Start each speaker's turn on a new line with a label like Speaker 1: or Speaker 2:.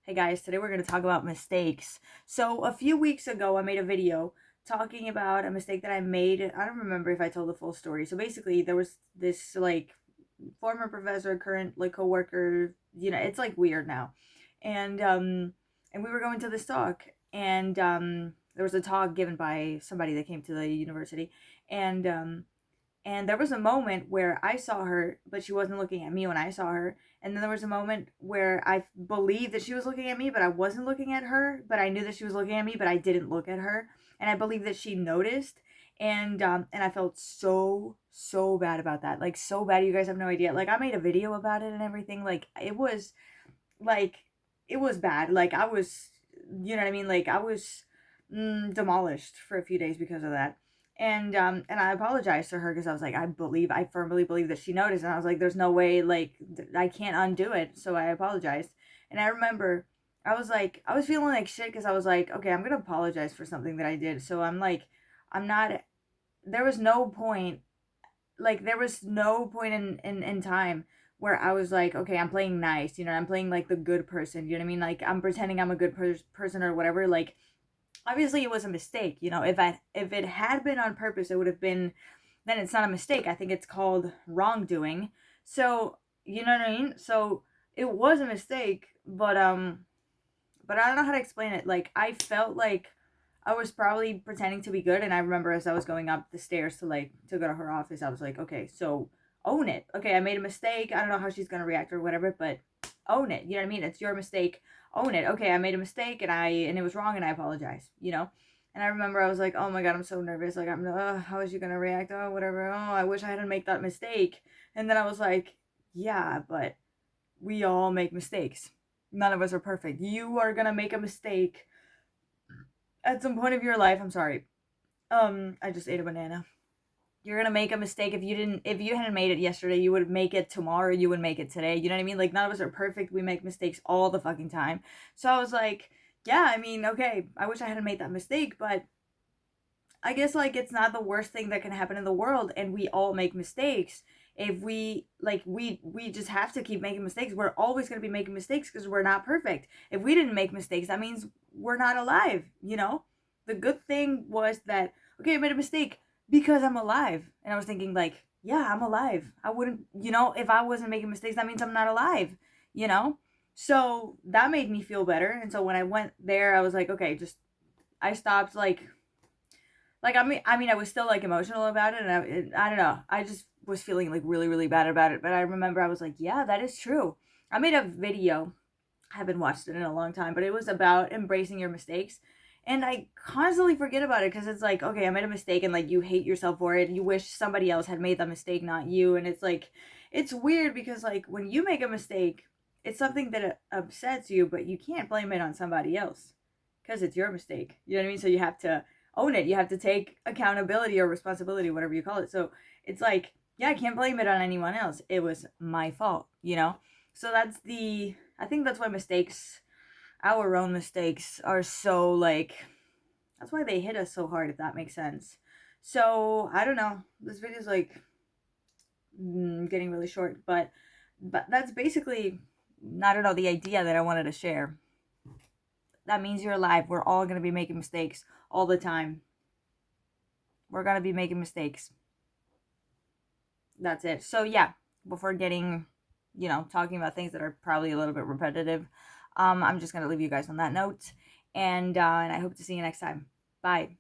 Speaker 1: Hey guys, today we're going to talk about mistakes. So, a few weeks ago, I made a video talking about a mistake that I made. I don't remember if I told the full story. So, basically, there was this former professor, current coworker, it's like weird now. And we were going to this talk and there was a talk given by somebody that came to the university and and there was a moment where I saw her, but she wasn't looking at me when I saw her. And then there was a moment where I believed that she was looking at me, but I wasn't looking at her. But I knew that she was looking at me, but I didn't look at her. And I believe that she noticed. And I felt so bad about that. Like so bad, you guys have no idea. Like I made a video about it and everything. Like it was bad. Like I was, you know what I mean? Like I was demolished for a few days because of that. And I apologized to her because I was like, I firmly believe that she noticed, and I was like, there's no way, like I can't undo it, so I apologized. And I remember I was feeling like shit because I was like, okay, I'm gonna apologize for something that I did. So I'm like, I'm not. There was no point, there was no point in time where I was like, okay, I'm playing nice, I'm playing like the good person, you know what I mean? Like I'm pretending I'm a good person or whatever. Like obviously it was a mistake, if it had been on purpose, it would have been, then it's not a mistake. I think it's called wrongdoing. So you know what I mean? So it was a mistake, but I don't know how to explain it. Like I felt like I was probably pretending to be good, and I remember as I was going up the stairs to go to her office, I was like, okay, so own it. Okay, I made a mistake. I don't know how she's gonna react or whatever, but own it. You know what I mean? It's your mistake. Own it. Okay, I made a mistake and it was wrong and I apologize. And I remember I was like, oh my god, I'm so nervous. Like how is she gonna react? Oh whatever. Oh, I wish I hadn't made that mistake. And then I was like, yeah, but we all make mistakes. None of us are perfect. You are gonna make a mistake at some point of your life. I'm sorry. I just ate a banana. You're gonna make a mistake. If you hadn't made it yesterday, you would make it tomorrow, you would make it today. You know what I mean? Like none of us are perfect. We make mistakes all the fucking time. So I was like, yeah, I mean, okay, I wish I hadn't made that mistake, but I guess like it's not the worst thing that can happen in the world, and we all make mistakes. If we just have to keep making mistakes. We're always going to be making mistakes because we're not perfect. If we didn't make mistakes, that means we're not alive. The good thing was that, okay, I made a mistake because I'm alive. And I was thinking like, yeah, I'm alive. I wouldn't, if I wasn't making mistakes, that means I'm not alive, you know? So that made me feel better. And so when I went there, I was like, okay, just I stopped I was still like emotional about it, and I don't know. I just was feeling like really, really bad about it. But I remember I was like, yeah, that is true. I made a video. I haven't watched it in a long time, but it was about embracing your mistakes. And I constantly forget about it because it's like, okay, I made a mistake, and like you hate yourself for it. You wish somebody else had made that mistake, not you. And it's like, it's weird because like when you make a mistake, it's something that upsets you, but you can't blame it on somebody else because it's your mistake. You know what I mean? So you have to own it. You have to take accountability or responsibility, whatever you call it. So it's like, yeah, I can't blame it on anyone else. It was my fault. So I think that's why mistakes, our own mistakes, are so that's why they hit us so hard, if that makes sense. So I don't know. This video is getting really short, but that's basically, I don't know, the idea that I wanted to share. That means you're alive. We're all going to be making mistakes all the time. We're going to be making mistakes. That's it. So, yeah, before getting, talking about things that are probably a little bit repetitive, I'm just going to leave you guys on that note. And I hope to see you next time. Bye.